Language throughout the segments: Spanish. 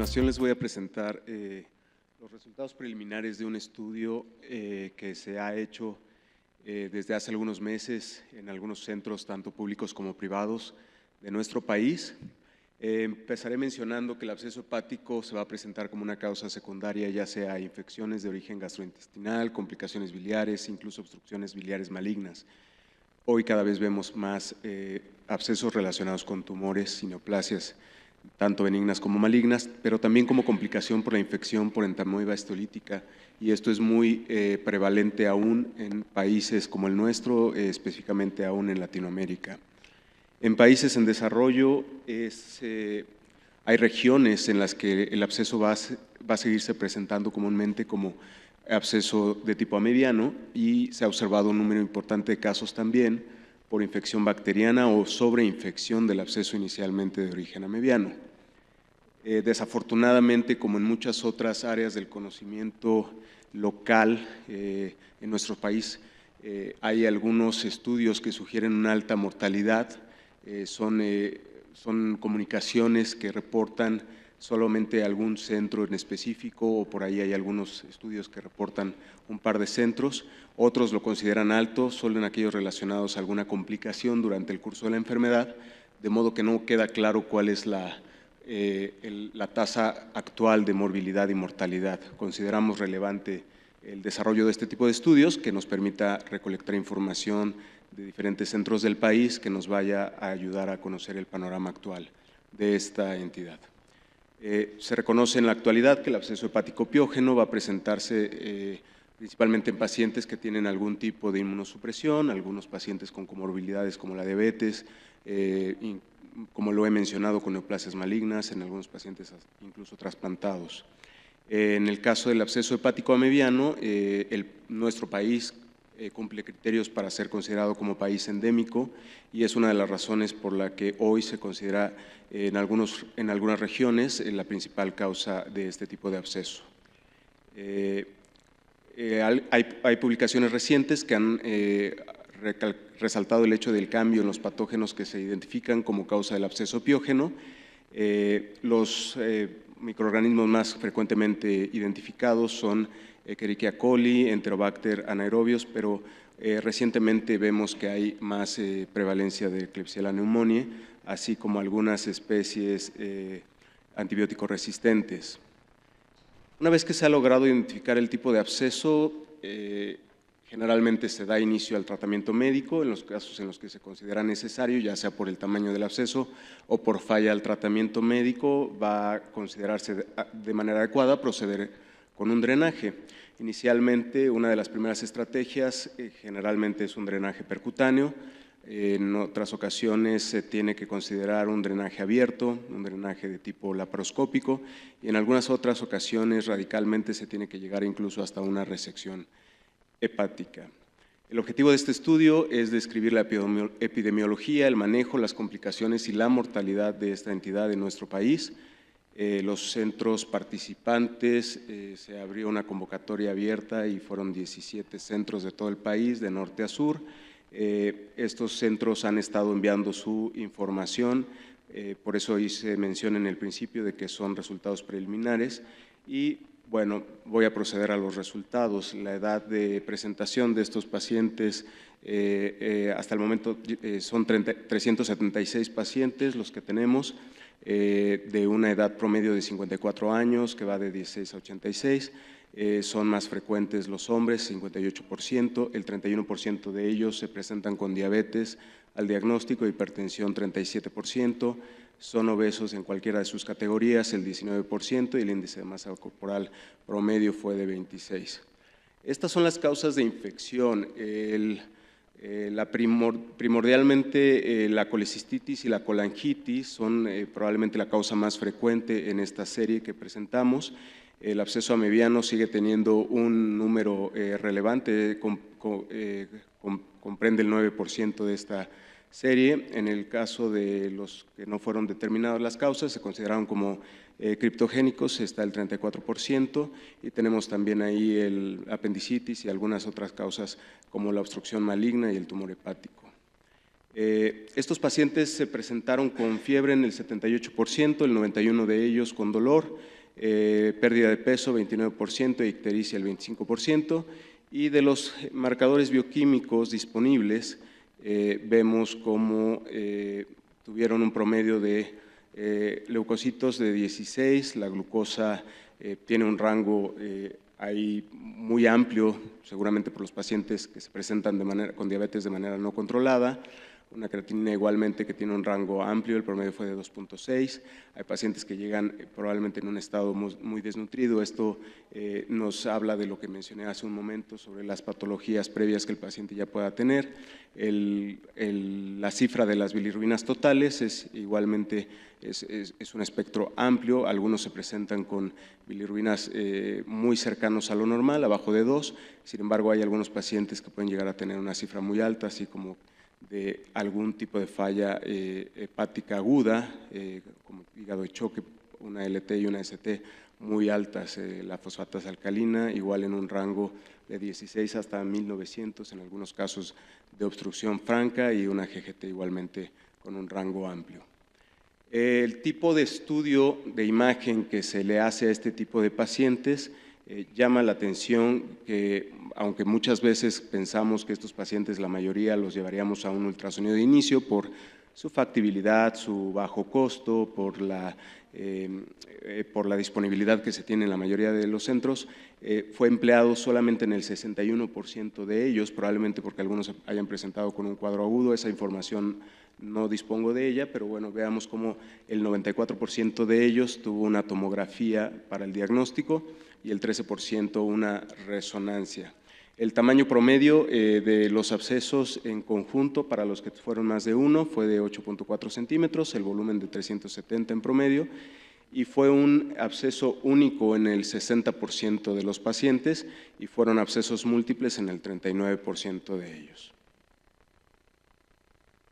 continuación les voy a presentar los resultados preliminares de un estudio que se ha hecho desde hace algunos meses en algunos centros, tanto públicos como privados, de nuestro país. Empezaré mencionando que el absceso hepático se va a presentar como una causa secundaria, ya sea infecciones de origen gastrointestinal, complicaciones biliares, incluso obstrucciones biliares malignas. Hoy cada vez vemos más abscesos relacionados con tumores y neoplasias, tanto benignas como malignas, pero también como complicación por la infección por entamoeba histolítica, y esto es muy prevalente aún en países como el nuestro, específicamente aún en Latinoamérica. En países en desarrollo hay regiones en las que el absceso va a seguirse presentando comúnmente como absceso de tipo amebiano, y se ha observado un número importante de casos también por infección bacteriana o sobreinfección del absceso inicialmente de origen amebiano. Desafortunadamente, como en muchas otras áreas del conocimiento local en nuestro país, hay algunos estudios que sugieren una alta mortalidad. Son comunicaciones que reportan solamente algún centro en específico, o por ahí hay algunos estudios que reportan un par de centros. Otros lo consideran alto, solo en aquellos relacionados a alguna complicación durante el curso de la enfermedad, de modo que no queda claro cuál es la tasa actual de morbilidad y mortalidad. Consideramos relevante el desarrollo de este tipo de estudios que nos permita recolectar información de diferentes centros del país que nos vaya a ayudar a conocer el panorama actual de esta entidad. Se reconoce en la actualidad que el absceso hepático piógeno va a presentarse principalmente en pacientes que tienen algún tipo de inmunosupresión, algunos pacientes con comorbilidades como la diabetes, como lo he mencionado, con neoplasias malignas, en algunos pacientes incluso trasplantados. En el caso del absceso hepático amebiano, nuestro país cumple criterios para ser considerado como país endémico, y es una de las razones por la que hoy se considera en algunas regiones la principal causa de este tipo de absceso. Hay publicaciones recientes que han resaltado el hecho del cambio en los patógenos que se identifican como causa del absceso piógeno. Los microorganismos más frecuentemente identificados son Escherichia coli, Enterobacter anaerobios, pero recientemente vemos que hay más prevalencia de Klebsiella pneumoniae, así como algunas especies antibiótico resistentes. Una vez que se ha logrado identificar el tipo de absceso, generalmente se da inicio al tratamiento médico en los casos en los que se considera necesario, ya sea por el tamaño del absceso o por falla al tratamiento médico. Va a considerarse de manera adecuada proceder con un drenaje. Inicialmente, una de las primeras estrategias generalmente es un drenaje percutáneo. En otras ocasiones se tiene que considerar un drenaje abierto, un drenaje de tipo laparoscópico, y en algunas otras ocasiones radicalmente se tiene que llegar incluso hasta una resección hepática. El objetivo de este estudio es describir la epidemiología, el manejo, las complicaciones y la mortalidad de esta entidad en nuestro país. Los centros participantes, se abrió una convocatoria abierta y fueron 17 centros de todo el país, de norte a sur. Estos centros han estado enviando su información, por eso hice mención en el principio de que son resultados preliminares, y bueno, voy a proceder a los resultados. La edad de presentación de estos pacientes, hasta el momento son 376 pacientes los que tenemos, de una edad promedio de 54 años, que va de 16 a 86. Son más frecuentes los hombres, 58%, el 31% de ellos se presentan con diabetes al diagnóstico, hipertensión 37%, son obesos en cualquiera de sus categorías el 19%, y el índice de masa corporal promedio fue de 26. Estas son las causas de infección. Primordialmente la colecistitis y la colangitis son probablemente la causa más frecuente en esta serie que presentamos. El absceso amebiano sigue teniendo un número relevante, comprende el 9% de esta serie. En el caso de los que no fueron determinadas las causas, se consideraron como criptogénicos, está el 34%, y tenemos también ahí el apendicitis y algunas otras causas como la obstrucción maligna y el tumor hepático. Estos pacientes se presentaron con fiebre en el 78%, el 91% de ellos con dolor, pérdida de peso 29%, ictericia el 25%, y de los marcadores bioquímicos disponibles vemos cómo tuvieron un promedio de leucocitos de 16, la glucosa tiene un rango ahí muy amplio, seguramente por los pacientes que se presentan con diabetes de manera no controlada. Una creatinina igualmente que tiene un rango amplio, el promedio fue de 2.6. Hay pacientes que llegan probablemente en un estado muy desnutrido. Esto nos habla de lo que mencioné hace un momento sobre las patologías previas que el paciente ya pueda tener. La cifra de las bilirrubinas totales es igualmente es un espectro amplio. Algunos se presentan con bilirrubinas muy cercanos a lo normal, abajo de 2. Sin embargo, hay algunos pacientes que pueden llegar a tener una cifra muy alta, así como de algún tipo de falla hepática aguda, como hígado de choque, una LT y una ST muy altas, la fosfatasa alcalina, igual en un rango de 16 hasta 1900, en algunos casos de obstrucción franca, y una GGT igualmente con un rango amplio. El tipo de estudio de imagen que se le hace a este tipo de pacientes llama la atención que, aunque muchas veces pensamos que estos pacientes, la mayoría, los llevaríamos a un ultrasonido de inicio por su factibilidad, su bajo costo, por la disponibilidad que se tiene en la mayoría de los centros, fue empleado solamente en el 61% de ellos, probablemente porque algunos hayan presentado con un cuadro agudo. Esa información no dispongo de ella, pero bueno, veamos cómo el 94% de ellos tuvo una tomografía para el diagnóstico y el 13% una resonancia. El tamaño promedio de los abscesos en conjunto para los que fueron más de uno fue de 8.4 centímetros, el volumen de 370 en promedio, y fue un absceso único en el 60% de los pacientes y fueron abscesos múltiples en el 39% de ellos.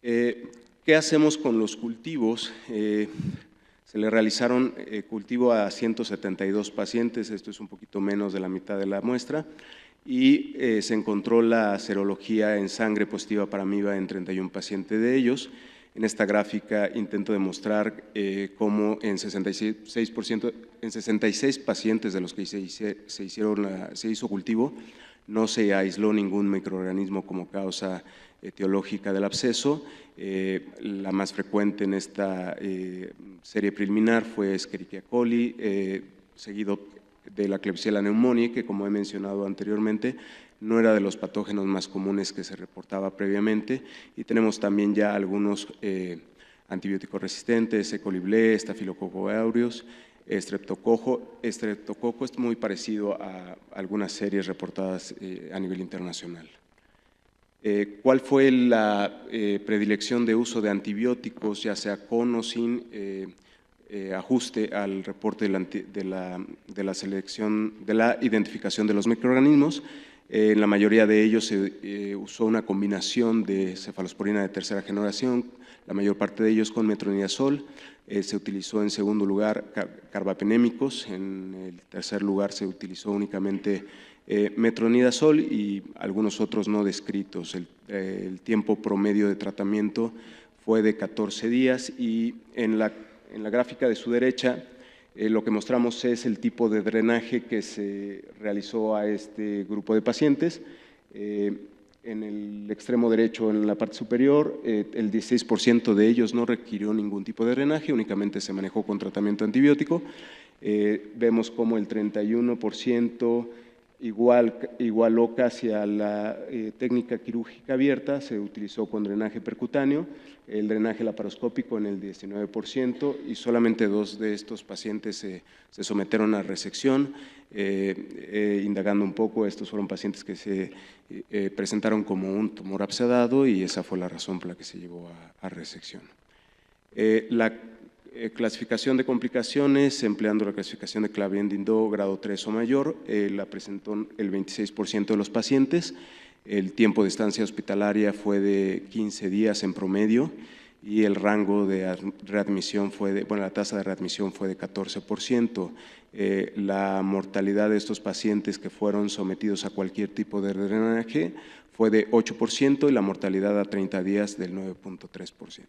¿Qué hacemos con los cultivos? Se le realizaron cultivo a 172 pacientes, esto es un poquito menos de la mitad de la muestra, y se encontró la serología en sangre positiva para AMIBA en 31 pacientes de ellos. En esta gráfica intento demostrar cómo en 66 pacientes de los que se hizo cultivo no se aisló ningún microorganismo como causa etiológica del absceso. La más frecuente en esta serie preliminar fue Escherichia coli, seguido de la Klebsiella pneumoniae, que como he mencionado anteriormente, no era de los patógenos más comunes que se reportaba previamente, y tenemos también ya algunos antibióticos resistentes, E. coli ble, Staphylococcus aureus, Streptococo es muy parecido a algunas series reportadas a nivel internacional. ¿Cuál fue la predilección de uso de antibióticos, ya sea con o sin ajuste al reporte de la selección, de la identificación de los microorganismos? En la mayoría de ellos se usó una combinación de cefalosporina de tercera generación, la mayor parte de ellos con metronidazol. Se utilizó en segundo lugar carbapenémicos, en el tercer lugar se utilizó únicamente metronidazol y algunos otros no descritos. El tiempo promedio de tratamiento fue de 14 días y en la gráfica de su derecha lo que mostramos es el tipo de drenaje que se realizó a este grupo de pacientes. En el extremo derecho, en la parte superior, el 16% de ellos no requirió ningún tipo de drenaje, únicamente se manejó con tratamiento antibiótico. Vemos como el 31% igualó casi a la técnica quirúrgica abierta, se utilizó con drenaje percutáneo, el drenaje laparoscópico en el 19% y solamente 2 de estos pacientes se sometieron a resección. Indagando un poco, estos fueron pacientes que se presentaron como un tumor abscedado y esa fue la razón por la que se llevó a resección. La clasificación de complicaciones, empleando la clasificación de Clavien-Dindot grado 3 o mayor, la presentó el 26% de los pacientes. El tiempo de estancia hospitalaria fue de 15 días en promedio y el rango de readmisión la tasa de readmisión fue de 14%. La mortalidad de estos pacientes que fueron sometidos a cualquier tipo de drenaje fue de 8% y la mortalidad a 30 días del 9.3%.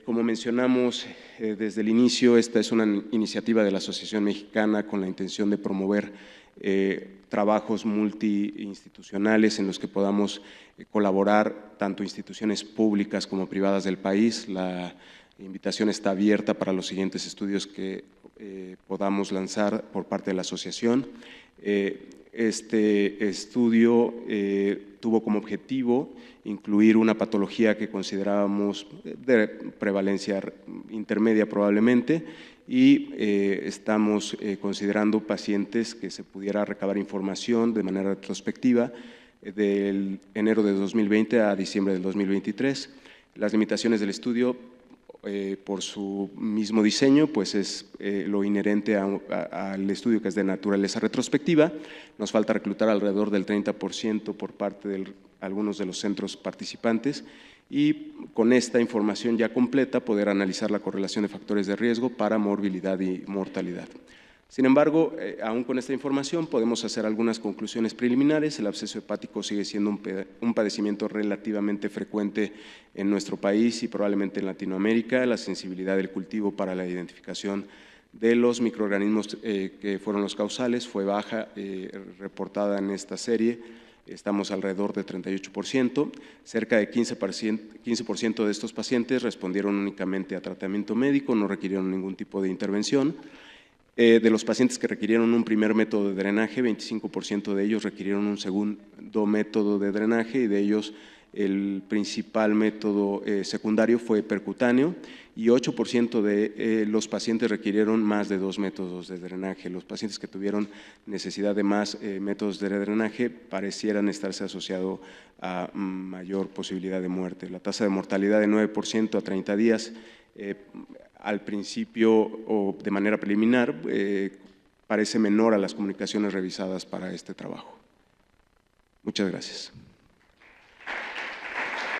Como mencionamos desde el inicio, esta es una iniciativa de la Asociación Mexicana con la intención de promover trabajos multiinstitucionales en los que podamos colaborar tanto instituciones públicas como privadas del país. La invitación está abierta para los siguientes estudios que podamos lanzar por parte de la asociación. Este estudio tuvo como objetivo incluir una patología que considerábamos de prevalencia intermedia probablemente, y estamos considerando pacientes que se pudiera recabar información de manera retrospectiva del enero de 2020 a diciembre del 2023. Las limitaciones del estudio, por su mismo diseño, pues es lo inherente al estudio, que es de naturaleza retrospectiva. Nos falta reclutar alrededor del 30% por parte de algunos de los centros participantes, y con esta información ya completa poder analizar la correlación de factores de riesgo para morbilidad y mortalidad. Sin embargo, aún con esta información podemos hacer algunas conclusiones preliminares. El absceso hepático sigue siendo un padecimiento relativamente frecuente en nuestro país y probablemente en Latinoamérica. La sensibilidad del cultivo para la identificación de los microorganismos que fueron los causales fue baja, reportada en esta serie. Estamos alrededor de 38%. Cerca de 15% de estos pacientes respondieron únicamente a tratamiento médico, no requirieron ningún tipo de intervención. De los pacientes que requirieron un primer método de drenaje, 25% de ellos requirieron un segundo método de drenaje, y de ellos el principal método secundario fue percutáneo, y 8% de los pacientes requirieron más de 2 métodos de drenaje. Los pacientes que tuvieron necesidad de más métodos de drenaje parecieran estarse asociados a mayor posibilidad de muerte. La tasa de mortalidad de 9% a 30 días, al principio o de manera preliminar, parece menor a las comunicaciones revisadas para este trabajo. Muchas gracias.